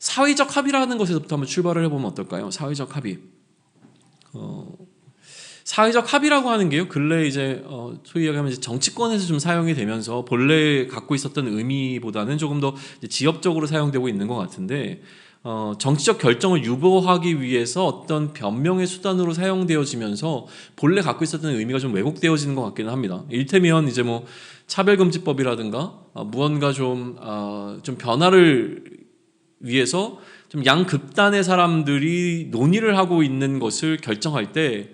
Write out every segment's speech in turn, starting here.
사회적 합의라는 것에서부터 한번 출발을 해보면 어떨까요? 사회적 합의. 사회적 합의라고 하는 게요, 근래 이제 소위 얘기하면 이제 정치권에서 좀 사용이 되면서 본래 갖고 있었던 의미보다는 조금 더 지역적으로 사용되고 있는 것 같은데, 정치적 결정을 유보하기 위해서 어떤 변명의 수단으로 사용되어지면서 본래 갖고 있었던 의미가 좀 왜곡되어지는 것 같기는 합니다. 이를테면 이제 뭐 차별금지법이라든가 무언가 좀 변화를 위해서 좀 양극단의 사람들이 논의를 하고 있는 것을 결정할 때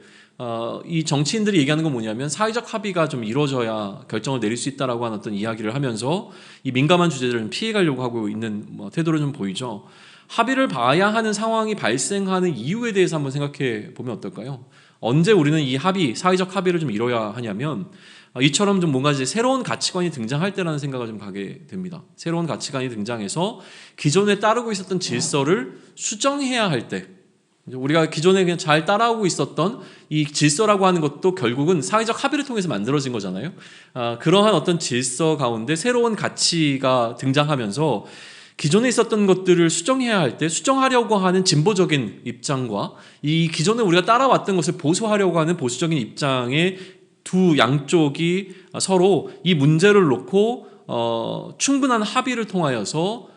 이 정치인들이 얘기하는 건 뭐냐면 사회적 합의가 좀 이루어져야 결정을 내릴 수 있다라고 하는 어떤 이야기를 하면서 이 민감한 주제들을 피해가려고 하고 있는 태도를 좀 보이죠. 합의를 봐야 하는 상황이 발생하는 이유에 대해서 한번 생각해 보면 어떨까요? 언제 우리는 이 합의, 사회적 합의를 좀 이뤄야 하냐면 이처럼 좀 뭔가 이제 새로운 가치관이 등장할 때라는 생각을 좀 가게 됩니다. 새로운 가치관이 등장해서 기존에 따르고 있었던 질서를 수정해야 할 때, 우리가 기존에 그냥 잘 따라오고 있었던 이 질서라고 하는 것도 결국은 사회적 합의를 통해서 만들어진 거잖아요. 그러한 어떤 질서 가운데 새로운 가치가 등장하면서 기존에 있었던 것들을 수정해야 할 때 수정하려고 하는 진보적인 입장과 이 기존에 우리가 따라왔던 것을 보수하려고 하는 보수적인 입장의 두 양쪽이 서로 이 문제를 놓고 충분한 합의를 통하여서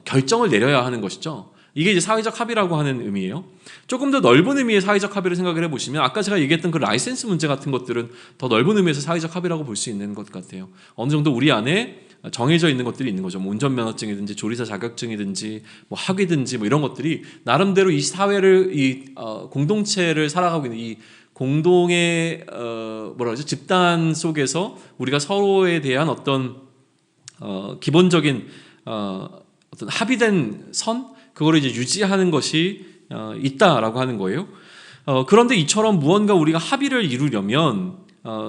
결정을 내려야 하는 것이죠. 이게 이제 사회적 합의라고 하는 의미예요. 조금 더 넓은 의미의 사회적 합의를 생각을 해보시면 아까 제가 얘기했던 그 라이센스 문제 같은 것들은 더 넓은 의미에서 사회적 합의라고 볼 수 있는 것 같아요. 어느 정도 우리 안에 정해져 있는 것들이 있는 거죠. 뭐 운전면허증이든지 조리사 자격증이든지 뭐 학위든지 뭐 이런 것들이 나름대로 이 사회를 공동체를 살아가고 있는 이 공동의 집단 속에서 우리가 서로에 대한 어떤 기본적인 어떤 합의된 선, 그거를 이제 유지하는 것이 있다라고 하는 거예요. 그런데 이처럼 무언가 우리가 합의를 이루려면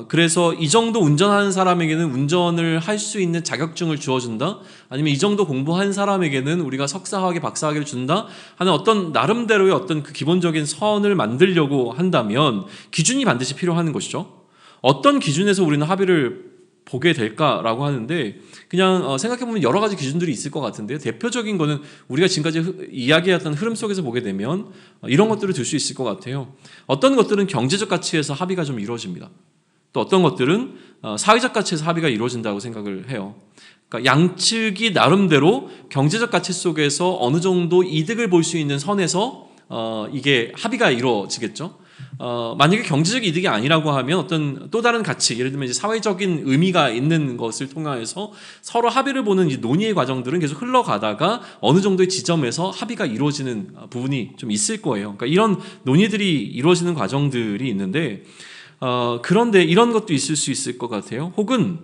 그래서 이 정도 운전하는 사람에게는 운전을 할 수 있는 자격증을 주어준다, 아니면 이 정도 공부한 사람에게는 우리가 석사학위 박사학위를 준다 하는 어떤 나름대로의 어떤 그 기본적인 선을 만들려고 한다면 기준이 반드시 필요한 것이죠. 어떤 기준에서 우리는 합의를 보게 될까라고 하는데, 그냥 생각해보면 여러 가지 기준들이 있을 것 같은데요. 대표적인 거는 우리가 지금까지 이야기했던 흐름 속에서 보게 되면 이런 것들을 들 수 있을 것 같아요. 어떤 것들은 경제적 가치에서 합의가 좀 이루어집니다. 또 어떤 것들은 사회적 가치에서 합의가 이루어진다고 생각을 해요. 그러니까 양측이 나름대로 경제적 가치 속에서 어느 정도 이득을 볼 수 있는 선에서 이게 합의가 이루어지겠죠. 만약에 경제적 이득이 아니라고 하면 어떤 또 다른 가치, 예를 들면 이제 사회적인 의미가 있는 것을 통해서 서로 합의를 보는 이 논의의 과정들은 계속 흘러가다가 어느 정도의 지점에서 합의가 이루어지는 부분이 좀 있을 거예요. 그러니까 이런 논의들이 이루어지는 과정들이 있는데, 그런데 이런 것도 있을 수 있을 것 같아요. 혹은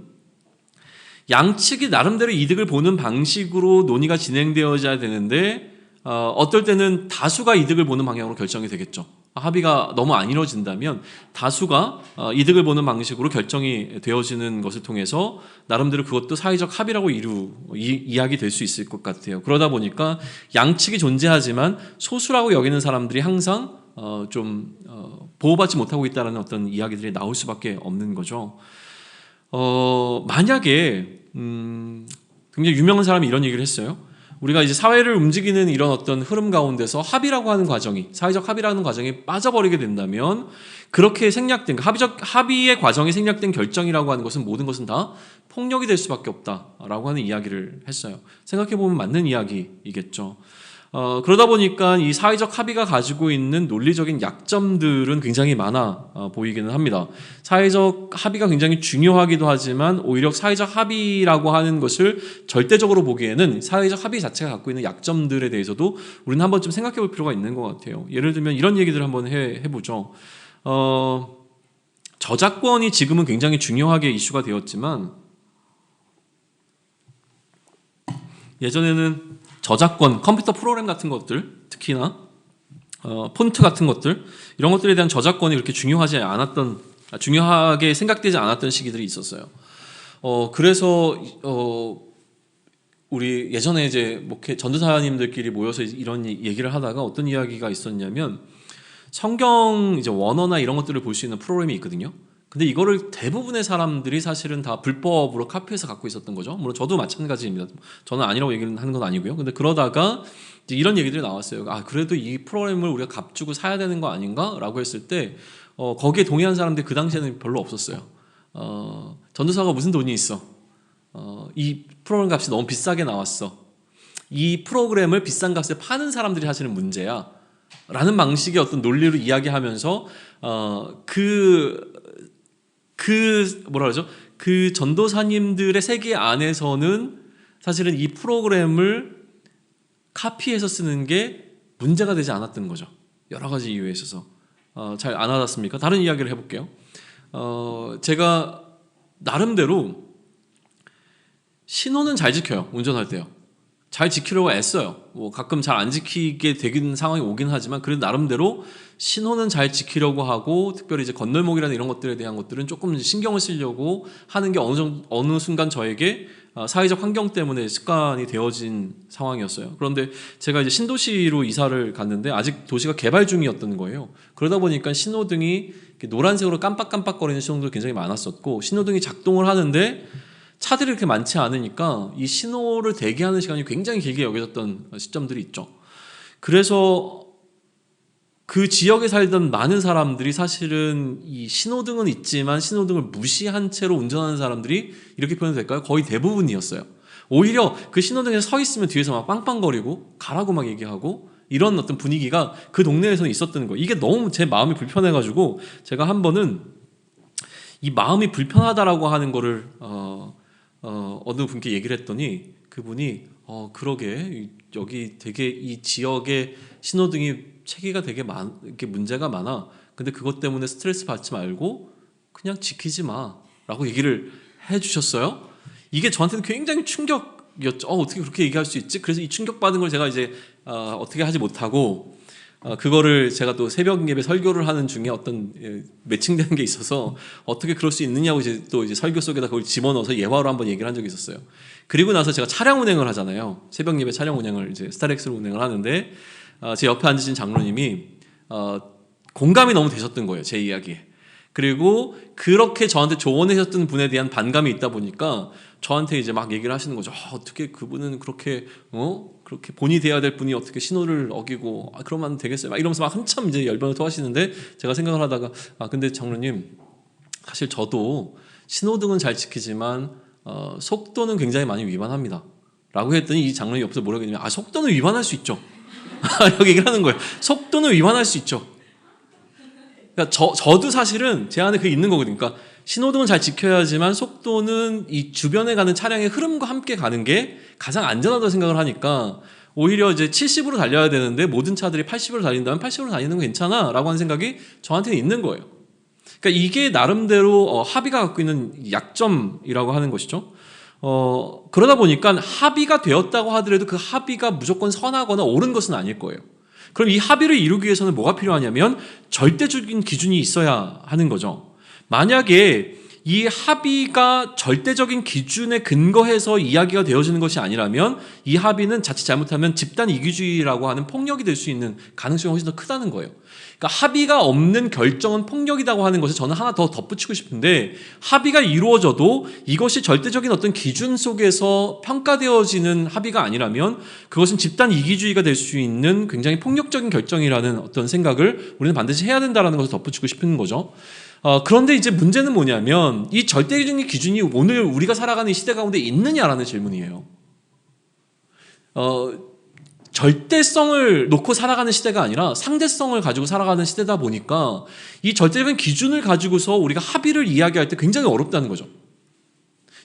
양측이 나름대로 이득을 보는 방식으로 논의가 진행되어야 되는데 어떨 때는 다수가 이득을 보는 방향으로 결정이 되겠죠. 합의가 너무 안 이루어진다면 다수가 이득을 보는 방식으로 결정이 되어지는 것을 통해서 나름대로 그것도 사회적 합의라고 이야기 될 수 있을 것 같아요. 그러다 보니까 양측이 존재하지만 소수라고 여기는 사람들이 항상 좀 보호받지 못하고 있다는 어떤 이야기들이 나올 수밖에 없는 거죠. 만약에 굉장히 유명한 사람이 이런 얘기를 했어요. 우리가 이제 사회를 움직이는 이런 어떤 흐름 가운데서 합의라고 하는 과정이, 사회적 합의라는 과정이 빠져버리게 된다면 그렇게 생략된, 합의의 과정이 생략된 결정이라고 하는 것은 모든 것은 다 폭력이 될 수밖에 없다라고 하는 이야기를 했어요. 생각해보면 맞는 이야기이겠죠. 그러다 보니까 이 사회적 합의가 가지고 있는 논리적인 약점들은 굉장히 많아 보이기는 합니다. 사회적 합의가 굉장히 중요하기도 하지만 오히려 사회적 합의라고 하는 것을 절대적으로 보기에는 사회적 합의 자체가 갖고 있는 약점들에 대해서도 우리는 한번 좀 생각해 볼 필요가 있는 것 같아요. 예를 들면 이런 얘기들을 한번 해보죠. 저작권이 지금은 굉장히 중요하게 이슈가 되었지만 예전에는 저작권, 컴퓨터 프로그램 같은 것들, 특히나 폰트 같은 것들, 이런 것들에 대한 저작권이 그렇게 중요하게 생각되지 않았던 시기들이 있었어요. 그래서 우리 예전에 이제 전도사님들끼리 모여서 이런 얘기를 하다가 어떤 이야기가 있었냐면, 성경 이제 원어나 이런 것들을 볼 수 있는 프로그램이 있거든요. 근데 이거를 대부분의 사람들이 사실은 다 불법으로 카피해서 갖고 있었던 거죠. 물론 저도 마찬가지입니다. 저는 아니라고 얘기를 하는 건 아니고요. 근데 그러다가 이제 이런 얘기들이 나왔어요. 아, 그래도 이 프로그램을 우리가 값 주고 사야 되는 거 아닌가? 라고 했을 때 거기에 동의한 사람들이 그 당시에는 별로 없었어요. 전도사가 무슨 돈이 있어? 이 프로그램 값이 너무 비싸게 나왔어. 이 프로그램을 비싼 값에 파는 사람들이 하시는 문제야. 라는 방식의 어떤 논리로 이야기하면서 뭐라 그러죠? 그 전도사님들의 세계 안에서는 사실은 이 프로그램을 카피해서 쓰는 게 문제가 되지 않았던 거죠. 여러 가지 이유에 있어서. 잘 안 와닿습니까? 다른 이야기를 해볼게요. 제가 나름대로 신호는 잘 지켜요. 운전할 때요. 잘 지키려고 애써요. 뭐 가끔 잘 안 지키게 되는 상황이 오긴 하지만 그래도 나름대로 신호는 잘 지키려고 하고, 특별히 이제 건널목이라는 이런 것들에 대한 것들은 조금 신경을 쓰려고 하는 게 어느 순간 저에게 사회적 환경 때문에 습관이 되어진 상황이었어요. 그런데 제가 이제 신도시로 이사를 갔는데 아직 도시가 개발 중이었던 거예요. 그러다 보니까 신호등이 노란색으로 깜빡깜빡거리는 신호등도 굉장히 많았었고, 신호등이 작동을 하는데 차들이 그렇게 많지 않으니까 이 신호를 대기하는 시간이 굉장히 길게 여겨졌던 시점들이 있죠. 그래서 그 지역에 살던 많은 사람들이 사실은 이 신호등은 있지만 신호등을 무시한 채로 운전하는 사람들이, 이렇게 표현이 될까요? 거의 대부분이었어요. 오히려 그 신호등에서 서 있으면 뒤에서 막 빵빵거리고 가라고 막 얘기하고 이런 어떤 분위기가 그 동네에서는 있었던 거예요. 이게 너무 제 마음이 불편해가지고 제가 한 번은 이 마음이 불편하다라고 하는 거를 어느 분께 얘기를 했더니 그분이 그러게 여기 되게 이 지역의 신호등이 체계가 되게 이렇게 문제가 많아. 근데 그것 때문에 스트레스 받지 말고 그냥 지키지 마라고 얘기를 해주셨어요. 이게 저한테는 굉장히 충격이었죠. 어떻게 그렇게 얘기할 수 있지? 그래서 이 충격받은 걸 제가 이제 어떻게 하지 못하고 그거를 제가 또 새벽 예배 설교를 하는 중에 어떤 매칭되는 게 있어서 어떻게 그럴 수 있느냐고 이제 또 이제 설교 속에다 그걸 집어넣어서 예화로 한번 얘기를 한 적이 있었어요. 그리고 나서 제가 차량 운행을 하잖아요. 새벽 예배 차량 운행을 이제 스타렉스로 운행을 하는데 제 옆에 앉으신 장로님이 공감이 너무 되셨던 거예요, 제 이야기에. 그리고 그렇게 저한테 조언해 주셨던 분에 대한 반감이 있다 보니까 저한테 이제 막 얘기를 하시는 거죠. 어떻게 그분은 그렇게 그렇게 본이 돼야 될 분이 어떻게 신호를 어기고 그러면 되겠어요? 막 이러면서 막 한참 이제 열변을 토하시는데 제가 생각을 하다가 근데 장로님, 사실 저도 신호등은 잘 지키지만 속도는 굉장히 많이 위반합니다. 라고 했더니 이 장로님 옆에서 뭐라고 했냐면 속도는 위반할 수 있죠. 이렇게 얘기를 하는 거예요. 속도는 위반할 수 있죠. 그러니까 저도 사실은 제 안에 그게 있는 거거든요. 그러니까 신호등은 잘 지켜야지만 속도는 이 주변에 가는 차량의 흐름과 함께 가는 게 가장 안전하다고 생각을 하니까 오히려 이제 70으로 달려야 되는데 모든 차들이 80으로 달린다면 80으로 다니는 건 괜찮아 라고 하는 생각이 저한테는 있는 거예요. 그러니까 이게 나름대로 합의가 갖고 있는 약점이라고 하는 것이죠. 그러다 보니까 합의가 되었다고 하더라도 그 합의가 무조건 선하거나 옳은 것은 아닐 거예요. 그럼 이 합의를 이루기 위해서는 뭐가 필요하냐면 절대적인 기준이 있어야 하는 거죠. 만약에 이 합의가 절대적인 기준에 근거해서 이야기가 되어지는 것이 아니라면 이 합의는 자칫 잘못하면 집단 이기주의라고 하는 폭력이 될 수 있는 가능성이 훨씬 더 크다는 거예요. 그러니까 합의가 없는 결정은 폭력이라고 하는 것을 저는 하나 더 덧붙이고 싶은데, 합의가 이루어져도 이것이 절대적인 어떤 기준 속에서 평가되어지는 합의가 아니라면 그것은 집단 이기주의가 될 수 있는 굉장히 폭력적인 결정이라는 어떤 생각을 우리는 반드시 해야 된다는 것을 덧붙이고 싶은 거죠. 그런데 이제 문제는 뭐냐면 이 절대적인 기준이 오늘 우리가 살아가는 이 시대 가운데 있느냐라는 질문이에요. 절대성을 놓고 살아가는 시대가 아니라 상대성을 가지고 살아가는 시대다 보니까 이 절대적인 기준을 가지고서 우리가 합의를 이야기할 때 굉장히 어렵다는 거죠.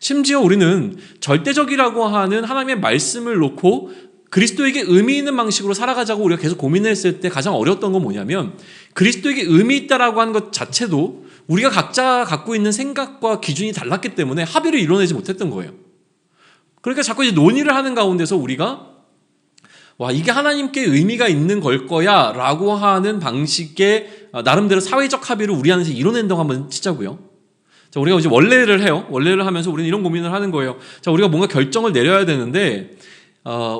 심지어 우리는 절대적이라고 하는 하나님의 말씀을 놓고 그리스도에게 의미 있는 방식으로 살아가자고 우리가 계속 고민했을 때 가장 어려웠던 건 뭐냐면, 그리스도에게 의미 있다라고 하는 것 자체도 우리가 각자 갖고 있는 생각과 기준이 달랐기 때문에 합의를 이뤄내지 못했던 거예요. 그러니까 자꾸 이제 논의를 하는 가운데서 우리가 이게 하나님께 의미가 있는 걸 거야 라고 하는 방식의 나름대로 사회적 합의를 우리 안에서 이뤄낸다고 한번 치자고요. 자, 우리가 이제 원래를 해요. 원래를 하면서 우리는 이런 고민을 하는 거예요. 자, 우리가 뭔가 결정을 내려야 되는데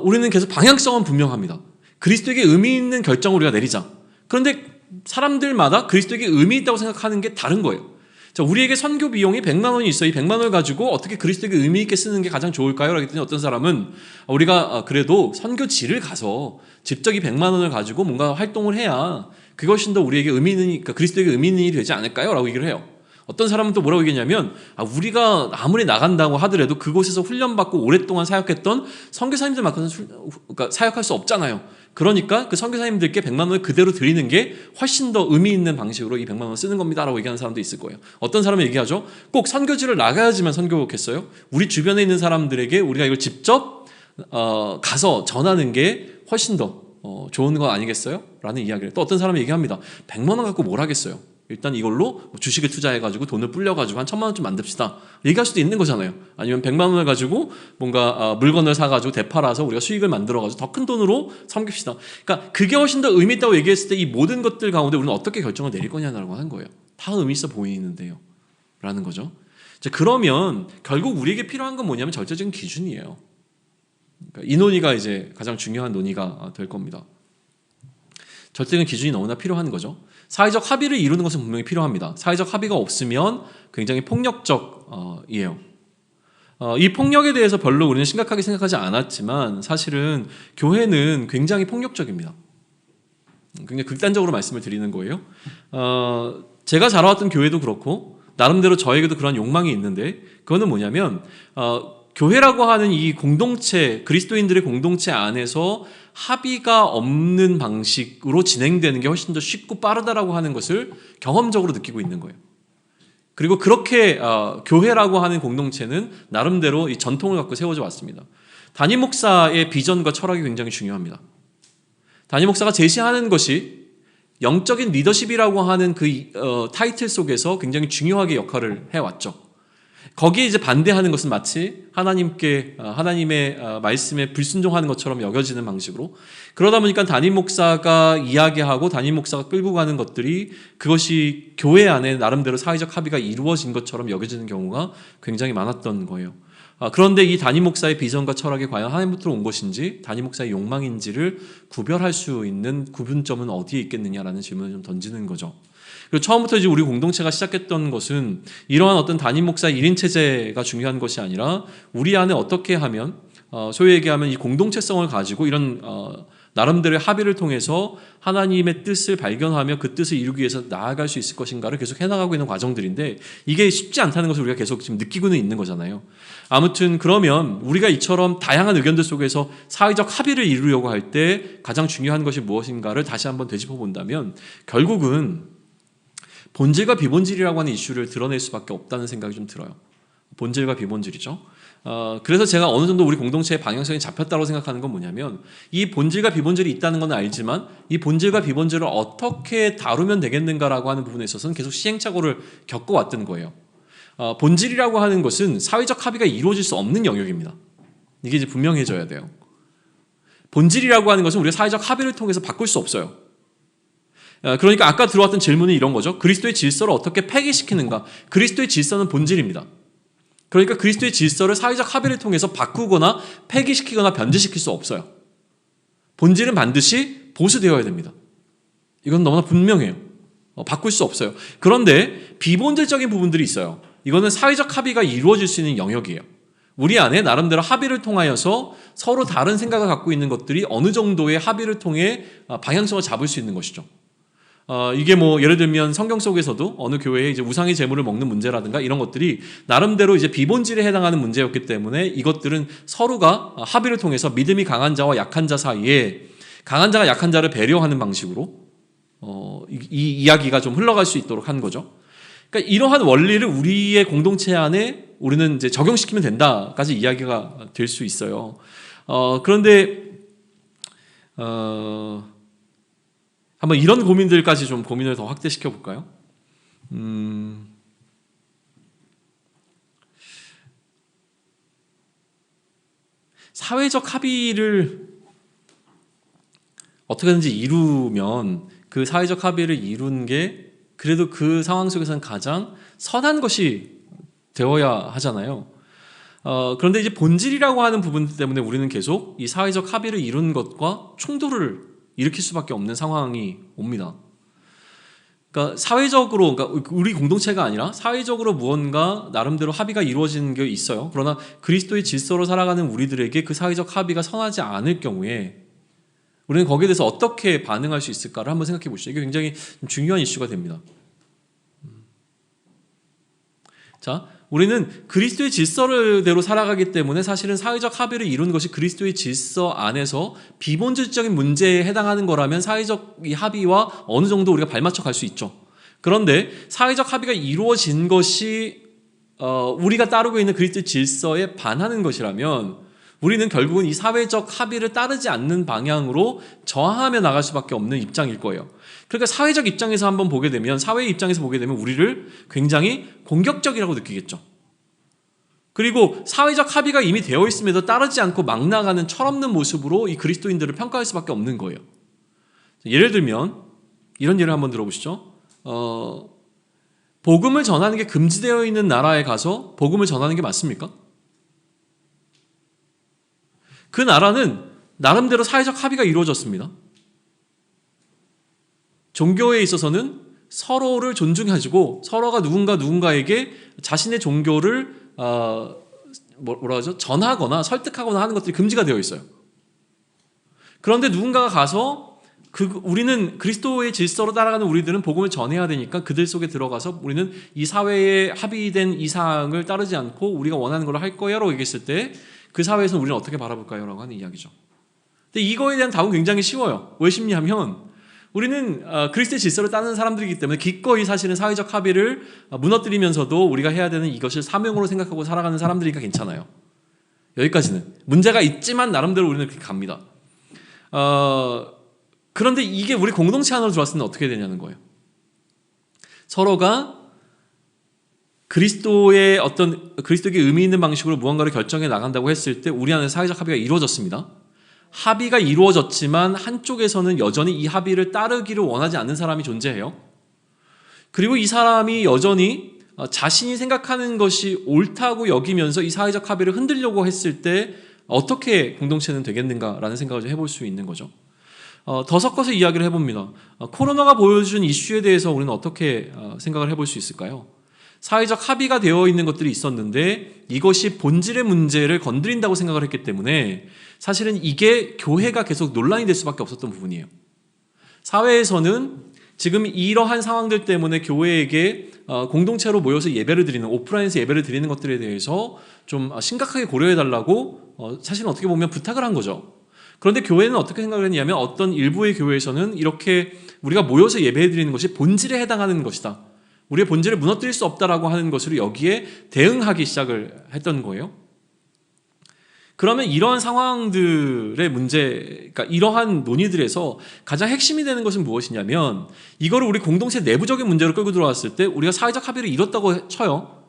우리는 계속 방향성은 분명합니다. 그리스도에게 의미 있는 결정을 우리가 내리자. 그런데 사람들마다 그리스도에게 의미 있다고 생각하는 게 다른 거예요. 자, 우리에게 선교 비용이 100만 원이 있어. 이 100만 원을 가지고 어떻게 그리스도에게 의미 있게 쓰는 게 가장 좋을까요? 라고 했더니 어떤 사람은 우리가 그래도 선교지를 가서 직접 이 100만 원을 가지고 뭔가 활동을 해야 그것이 더 우리에게 의미 있는, 그러니까 그리스도에게 의미 있는 일이 되지 않을까요? 라고 얘기를 해요. 어떤 사람은 또 뭐라고 얘기했냐면 우리가 아무리 나간다고 하더라도 그곳에서 훈련받고 오랫동안 사역했던 선교사님들만큼은 그러니까 사역할 수 없잖아요. 그러니까 그 선교사님들께 100만 원을 그대로 드리는 게 훨씬 더 의미 있는 방식으로 이 100만 원을 쓰는 겁니다 라고 얘기하는 사람도 있을 거예요. 어떤 사람은 얘기하죠. 꼭 선교지를 나가야지만 선교겠어요? 우리 주변에 있는 사람들에게 우리가 이걸 직접 가서 전하는 게 훨씬 더 좋은 거 아니겠어요? 라는 이야기를 또 어떤 사람이 얘기합니다. 100만 원 갖고 뭘 하겠어요? 일단 이걸로 주식에 투자해가지고 돈을 불려가지고 한 1000만 원쯤 만듭시다. 얘기할 수도 있는 거잖아요. 아니면 100만 원을 가지고 뭔가 물건을 사가지고 되팔아서 우리가 수익을 만들어가지고 더 큰 돈으로 섬깁시다. 그러니까 그게 훨씬 더 의미 있다고 얘기했을 때 이 모든 것들 가운데 우리는 어떻게 결정을 내릴 거냐라고 하는 거예요. 다 의미 있어 보이는데요. 라는 거죠. 자, 그러면 결국 우리에게 필요한 건 뭐냐면 절대적인 기준이에요. 그러니까 이 논의가 이제 가장 중요한 논의가 될 겁니다. 절대적인 기준이 너무나 필요한 거죠. 사회적 합의를 이루는 것은 분명히 필요합니다. 사회적 합의가 없으면 굉장히 폭력적이에요. 이 폭력에 대해서 별로 우리는 심각하게 생각하지 않았지만 사실은 교회는 굉장히 폭력적입니다. 굉장히 극단적으로 말씀을 드리는 거예요. 제가 자라왔던 교회도 그렇고 나름대로 저에게도 그런 욕망이 있는데 그거는 뭐냐면 교회라고 하는 이 공동체, 그리스도인들의 공동체 안에서 합의가 없는 방식으로 진행되는 게 훨씬 더 쉽고 빠르다라고 하는 것을 경험적으로 느끼고 있는 거예요. 그리고 그렇게 교회라고 하는 공동체는 나름대로 이 전통을 갖고 세워져 왔습니다. 담임 목사의 비전과 철학이 굉장히 중요합니다. 담임 목사가 제시하는 것이 영적인 리더십이라고 하는 그 타이틀 속에서 굉장히 중요하게 역할을 해왔죠. 거기에 이제 반대하는 것은 마치 하나님의 말씀에 불순종하는 것처럼 여겨지는 방식으로 그러다 보니까 담임 목사가 이야기하고 담임 목사가 끌고 가는 것들이 그것이 교회 안에 나름대로 사회적 합의가 이루어진 것처럼 여겨지는 경우가 굉장히 많았던 거예요. 그런데 이 담임 목사의 비전과 철학이 과연 하나님부터 온 것인지 담임 목사의 욕망인지를 구별할 수 있는 구분점은 어디에 있겠느냐라는 질문을 좀 던지는 거죠. 그리고 처음부터 이제 우리 공동체가 시작했던 것은 이러한 어떤 담임 목사 1인 체제가 중요한 것이 아니라 우리 안에 어떻게 하면 소위 얘기하면 이 공동체성을 가지고 이런 나름대로의 합의를 통해서 하나님의 뜻을 발견하며 그 뜻을 이루기 위해서 나아갈 수 있을 것인가를 계속 해나가고 있는 과정들인데 이게 쉽지 않다는 것을 우리가 계속 지금 느끼고는 있는 거잖아요. 아무튼 그러면 우리가 이처럼 다양한 의견들 속에서 사회적 합의를 이루려고 할 때 가장 중요한 것이 무엇인가를 다시 한번 되짚어 본다면 결국은 본질과 비본질이라고 하는 이슈를 드러낼 수밖에 없다는 생각이 좀 들어요. 본질과 비본질이죠. 그래서 제가 어느 정도 우리 공동체의 방향성이 잡혔다고 생각하는 건 뭐냐면 이 본질과 비본질이 있다는 건 알지만 이 본질과 비본질을 어떻게 다루면 되겠는가라고 하는 부분에 있어서는 계속 시행착오를 겪어왔던 거예요. 본질이라고 하는 것은 사회적 합의가 이루어질 수 없는 영역입니다. 이게 이제 분명해져야 돼요. 본질이라고 하는 것은 우리가 사회적 합의를 통해서 바꿀 수 없어요. 그러니까 아까 들어왔던 질문은 이런 거죠. 그리스도의 질서를 어떻게 폐기시키는가? 그리스도의 질서는 본질입니다. 그러니까 그리스도의 질서를 사회적 합의를 통해서 바꾸거나 폐기시키거나 변질시킬 수 없어요. 본질은 반드시 보수되어야 됩니다. 이건 너무나 분명해요. 바꿀 수 없어요. 그런데 비본질적인 부분들이 있어요. 이거는 사회적 합의가 이루어질 수 있는 영역이에요. 우리 안에 나름대로 합의를 통하여서 서로 다른 생각을 갖고 있는 것들이 어느 정도의 합의를 통해 방향성을 잡을 수 있는 것이죠. 이게 뭐 예를 들면 성경 속에서도 어느 교회에 이제 우상의 제물을 먹는 문제라든가 이런 것들이 나름대로 이제 비본질에 해당하는 문제였기 때문에 이것들은 서로가 합의를 통해서 믿음이 강한 자와 약한 자 사이에 강한 자가 약한 자를 배려하는 방식으로 이 이야기가 좀 흘러갈 수 있도록 한 거죠. 그러니까 이러한 원리를 우리의 공동체 안에 우리는 이제 적용시키면 된다까지 이야기가 될 수 있어요. 그런데 한번 이런 고민들까지 좀 고민을 더 확대시켜 볼까요? 사회적 합의를 어떻게든지 이루면 그 사회적 합의를 이룬 게 그래도 그 상황 속에서는 가장 선한 것이 되어야 하잖아요. 그런데 이제 본질이라고 하는 부분 때문에 우리는 계속 이 사회적 합의를 이룬 것과 충돌을 일으킬 수밖에 없는 상황이 옵니다. 그러니까 사회적으로, 그러니까 우리 공동체가 아니라 사회적으로 무언가 나름대로 합의가 이루어지는 게 있어요. 그러나 그리스도의 질서로 살아가는 우리들에게 그 사회적 합의가 선하지 않을 경우에 우리는 거기에 대해서 어떻게 반응할 수 있을까를 한번 생각해 보시죠. 이게 굉장히 중요한 이슈가 됩니다. 자, 우리는 그리스도의 질서대로 살아가기 때문에 사실은 사회적 합의를 이루는 것이 그리스도의 질서 안에서 비본질적인 문제에 해당하는 거라면 사회적 이 합의와 어느 정도 우리가 발맞춰 갈 수 있죠. 그런데 사회적 합의가 이루어진 것이 우리가 따르고 있는 그리스도의 질서에 반하는 것이라면 우리는 결국은 이 사회적 합의를 따르지 않는 방향으로 저항하며 나갈 수밖에 없는 입장일 거예요. 그러니까 사회적 입장에서 한번 보게 되면, 사회의 입장에서 보게 되면 우리를 굉장히 공격적이라고 느끼겠죠. 그리고 사회적 합의가 이미 되어 있음에도 따르지 않고 막 나가는 철없는 모습으로 이 그리스도인들을 평가할 수밖에 없는 거예요. 예를 들면 이런 예를 한번 들어보시죠. 복음을 전하는 게 금지되어 있는 나라에 가서 복음을 전하는 게 맞습니까? 그 나라는 나름대로 사회적 합의가 이루어졌습니다. 종교에 있어서는 서로를 존중해주고 서로가 누군가에게 자신의 종교를 뭐라 하죠? 전하거나 설득하거나 하는 것들이 금지가 되어 있어요. 그런데 누군가가 가서 우리는 그리스도의 질서로 따라가는 우리들은 복음을 전해야 되니까 그들 속에 들어가서 우리는 이 사회에 합의된 이 사항을 따르지 않고 우리가 원하는 걸로 할 거야 라고 얘기했을 때 그 사회에서는 우리는 어떻게 바라볼까요? 라고 하는 이야기죠. 근데 이거에 대한 답은 굉장히 쉬워요. 왜 쉽냐면 우리는 그리스도의 질서를 따르는 사람들이기 때문에 기꺼이 사실은 사회적 합의를 무너뜨리면서도 우리가 해야 되는 이것을 사명으로 생각하고 살아가는 사람들이니까 괜찮아요. 여기까지는. 문제가 있지만 나름대로 우리는 그렇게 갑니다. 그런데 이게 우리 공동체 안으로 들어왔을 때는 어떻게 되냐는 거예요. 서로가 그리스도의 그리스도에게 의미 있는 방식으로 무언가를 결정해 나간다고 했을 때 우리 안에 사회적 합의가 이루어졌습니다. 합의가 이루어졌지만 한쪽에서는 여전히 이 합의를 따르기를 원하지 않는 사람이 존재해요. 그리고 이 사람이 여전히 자신이 생각하는 것이 옳다고 여기면서 이 사회적 합의를 흔들려고 했을 때 어떻게 공동체는 되겠는가라는 생각을 좀 해볼 수 있는 거죠. 더 섞어서 이야기를 해봅니다. 코로나가 보여준 이슈에 대해서 우리는 어떻게 생각을 해볼 수 있을까요? 사회적 합의가 되어 있는 것들이 있었는데 이것이 본질의 문제를 건드린다고 생각을 했기 때문에 사실은 이게 교회가 계속 논란이 될 수밖에 없었던 부분이에요. 사회에서는 지금 이러한 상황들 때문에 교회에게 공동체로 모여서 예배를 드리는, 오프라인에서 예배를 드리는 것들에 대해서 좀 심각하게 고려해달라고 사실은 어떻게 보면 부탁을 한 거죠. 그런데 교회는 어떻게 생각을 했냐면 어떤 일부의 교회에서는 이렇게 우리가 모여서 예배 드리는 것이 본질에 해당하는 것이다. 우리의 본질을 무너뜨릴 수 없다라고 하는 것으로 여기에 대응하기 시작을 했던 거예요. 그러면 이러한 상황들의 문제, 그러니까 이러한 논의들에서 가장 핵심이 되는 것은 무엇이냐면 이거를 우리 공동체 내부적인 문제로 끌고 들어왔을 때 우리가 사회적 합의를 이뤘다고 쳐요.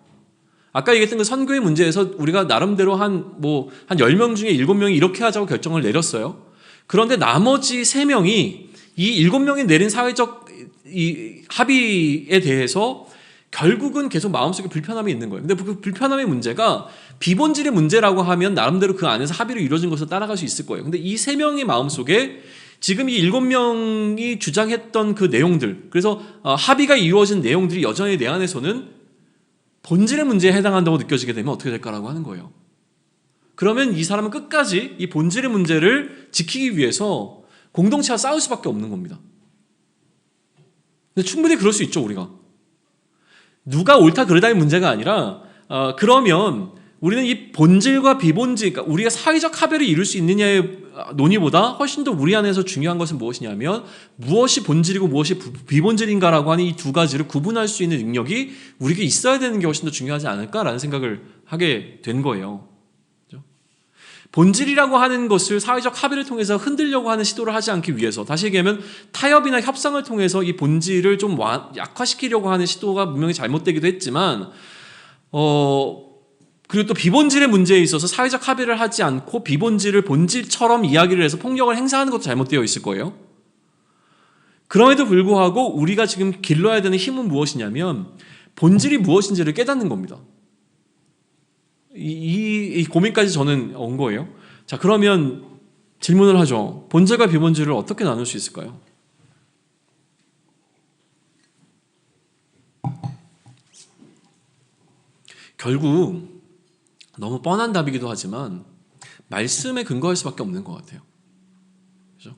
아까 얘기했던 그 선교의 문제에서 우리가 나름대로 한 10명 중에 7명이 이렇게 하자고 결정을 내렸어요. 그런데 나머지 3명이 이 7명이 내린 사회적 이 합의에 대해서 결국은 계속 마음속에 불편함이 있는 거예요. 근데 그 불편함의 문제가 비본질의 문제라고 하면 나름대로 그 안에서 합의로 이루어진 것을 따라갈 수 있을 거예요. 근데 이 3명의 마음속에 지금 이 7명이 주장했던 그 내용들, 그래서 합의가 이루어진 내용들이 여전히 내 안에서는 본질의 문제에 해당한다고 느껴지게 되면 어떻게 될까라고 하는 거예요. 그러면 이 사람은 끝까지 이 본질의 문제를 지키기 위해서 공동체와 싸울 수밖에 없는 겁니다. 근데 충분히 그럴 수 있죠, 우리가. 누가 옳다 그르다의 문제가 아니라 그러면 우리는 이 본질과 비본질, 그러니까 우리가 사회적 합의를 이룰 수 있느냐의 논의보다 훨씬 더 우리 안에서 중요한 것은 무엇이냐면 무엇이 본질이고 무엇이 비본질인가라고 하는 이 두 가지를 구분할 수 있는 능력이 우리에게 있어야 되는 게 훨씬 더 중요하지 않을까라는 생각을 하게 된 거예요. 본질이라고 하는 것을 사회적 합의를 통해서 흔들려고 하는 시도를 하지 않기 위해서, 다시 얘기하면 타협이나 협상을 통해서 이 본질을 좀 약화시키려고 하는 시도가 분명히 잘못되기도 했지만 그리고 또 비본질의 문제에 있어서 사회적 합의를 하지 않고 비본질을 본질처럼 이야기를 해서 폭력을 행사하는 것도 잘못되어 있을 거예요. 그럼에도 불구하고 우리가 지금 길러야 되는 힘은 무엇이냐면 본질이 무엇인지를 깨닫는 겁니다. 이 고민까지 저는 온 거예요. 자, 그러면 질문을 하죠. 본질과 비본질을 어떻게 나눌 수 있을까요? 결국 너무 뻔한 답이기도 하지만 말씀에 근거할 수밖에 없는 것 같아요. 그렇죠?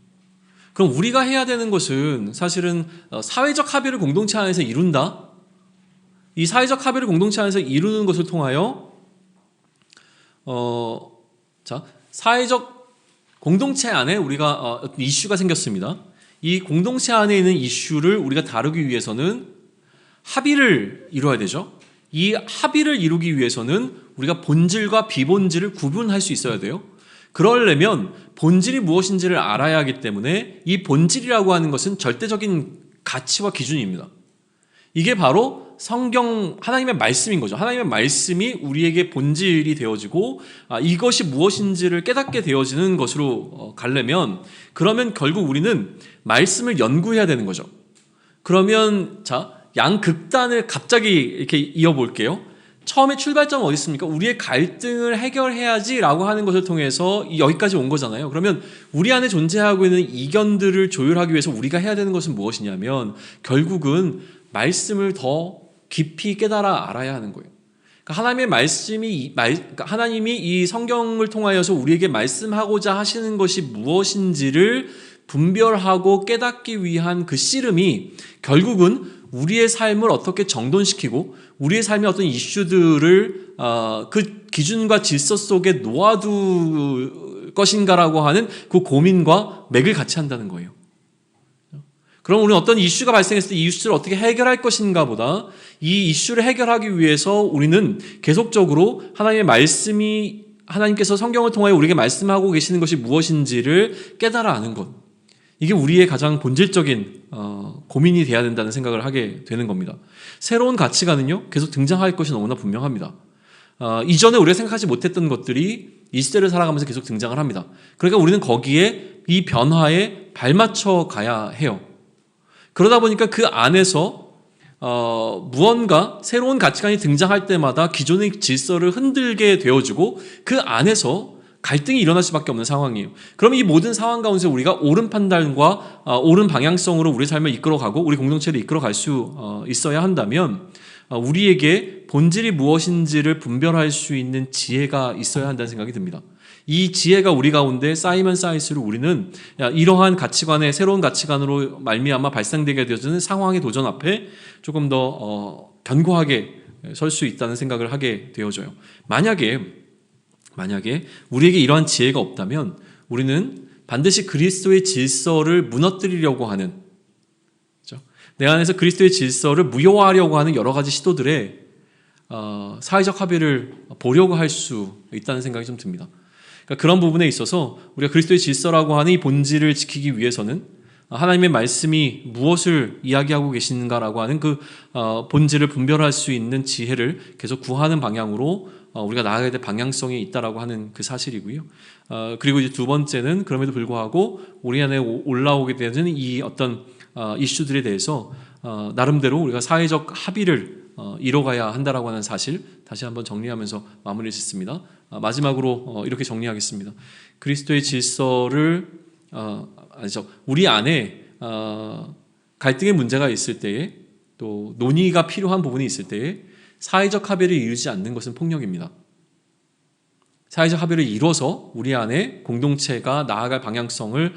그럼 우리가 해야 되는 것은 사실은 사회적 합의를 공동체 안에서 이룬다. 이 사회적 합의를 공동체 안에서 이루는 것을 통하여 사회적 공동체 안에 우리가 이슈가 생겼습니다. 이 공동체 안에 있는 이슈를 우리가 다루기 위해서는 합의를 이루어야 되죠. 이 합의를 이루기 위해서는 우리가 본질과 비본질을 구분할 수 있어야 돼요. 그러려면 본질이 무엇인지를 알아야 하기 때문에 이 본질이라고 하는 것은 절대적인 가치와 기준입니다. 이게 바로 성경 하나님의 말씀인 거죠. 하나님의 말씀이 우리에게 본질이 되어지고 이것이 무엇인지를 깨닫게 되어지는 것으로 가려면 그러면 결국 우리는 말씀을 연구해야 되는 거죠. 그러면 양극단을 갑자기 이렇게 이어볼게요. 처음에 출발점은 어디 있습니까? 우리의 갈등을 해결해야지라고 하는 것을 통해서 여기까지 온 거잖아요. 그러면 우리 안에 존재하고 있는 이견들을 조율하기 위해서 우리가 해야 되는 것은 무엇이냐면 결국은 말씀을 더 깊이 깨달아 알아야 하는 거예요. 그러니까 하나님의 말씀이 하나님이 이 성경을 통하여서 우리에게 말씀하고자 하시는 것이 무엇인지를 분별하고 깨닫기 위한 그 씨름이 결국은 우리의 삶을 어떻게 정돈시키고 우리의 삶의 어떤 이슈들을 그 기준과 질서 속에 놓아둘 것인가라고 하는 그 고민과 맥을 같이 한다는 거예요. 그럼 우리는 어떤 이슈가 발생했을 때 이 이슈를 어떻게 해결할 것인가 보다 이 이슈를 해결하기 위해서 우리는 계속적으로 하나님의 말씀이 하나님께서 성경을 통하여 우리에게 말씀하고 계시는 것이 무엇인지를 깨달아 아는 것. 이게 우리의 가장 본질적인 고민이 돼야 된다는 생각을 하게 되는 겁니다. 새로운 가치관은요 계속 등장할 것이 너무나 분명합니다. 이전에 우리가 생각하지 못했던 것들이 이 시대를 살아가면서 계속 등장을 합니다. 그러니까 우리는 거기에 이 변화에 발맞춰 가야 해요. 그러다 보니까 그 안에서 무언가 새로운 가치관이 등장할 때마다 기존의 질서를 흔들게 되어지고 그 안에서 갈등이 일어날 수밖에 없는 상황이에요. 그럼 이 모든 상황 가운데 우리가 옳은 판단과 옳은 방향성으로 우리 삶을 이끌어가고 우리 공동체를 이끌어갈 수 있어야 한다면 우리에게 본질이 무엇인지를 분별할 수 있는 지혜가 있어야 한다는 생각이 듭니다. 이 지혜가 우리 가운데 쌓이면 쌓일수록 우리는 이러한 가치관의 새로운 가치관으로 말미암아 발생되게 되어지는 상황의 도전 앞에 조금 더 견고하게 설 수 있다는 생각을 하게 되어져요. 만약에 우리에게 이러한 지혜가 없다면 우리는 반드시 그리스도의 질서를 무너뜨리려고 하는, 그렇죠? 내 안에서 그리스도의 질서를 무효화하려고 하는 여러 가지 시도들에 사회적 합의를 보려고 할 수 있다는 생각이 좀 듭니다. 그러니까 그런 부분에 있어서 우리가 그리스도의 질서라고 하는 이 본질을 지키기 위해서는 하나님의 말씀이 무엇을 이야기하고 계시는가라고 하는 그 본질을 분별할 수 있는 지혜를 계속 구하는 방향으로 우리가 나아가야 될 방향성이 있다라고 하는 그 사실이고요. 그리고 이제 두 번째는 그럼에도 불구하고 우리 안에 올라오게 되는 이 어떤 이슈들에 대해서 나름대로 우리가 사회적 합의를 이뤄가야 한다라고 하는 사실 다시 한번 정리하면서 마무리를 짓습니다. 마지막으로 이렇게 정리하겠습니다. 그리스도의 질서를 우리 안에 갈등의 문제가 있을 때에 또 논의가 필요한 부분이 있을 때에 사회적 합의를 이루지 않는 것은 폭력입니다. 사회적 합의를 이뤄서 우리 안에 공동체가 나아갈 방향성을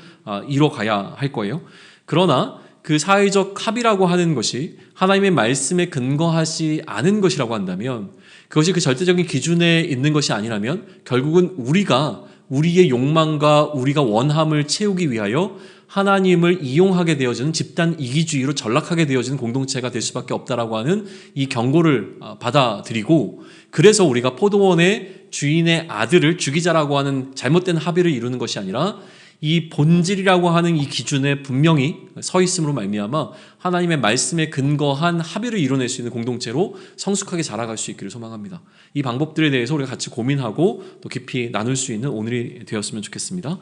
이뤄가야 할 거예요. 그러나 그 사회적 합의라고 하는 것이 하나님의 말씀에 근거하지 않은 것이라고 한다면 그것이 그 절대적인 기준에 있는 것이 아니라면 결국은 우리가 우리의 욕망과 우리가 원함을 채우기 위하여 하나님을 이용하게 되어지는 집단 이기주의로 전락하게 되어지는 공동체가 될 수밖에 없다라고 하는 이 경고를 받아들이고 그래서 우리가 포도원의 주인의 아들을 죽이자라고 하는 잘못된 합의를 이루는 것이 아니라 이 본질이라고 하는 이 기준에 분명히 서 있음으로 말미암아 하나님의 말씀에 근거한 합의를 이뤄낼 수 있는 공동체로 성숙하게 자라갈 수 있기를 소망합니다. 이 방법들에 대해서 우리가 같이 고민하고 또 깊이 나눌 수 있는 오늘이 되었으면 좋겠습니다.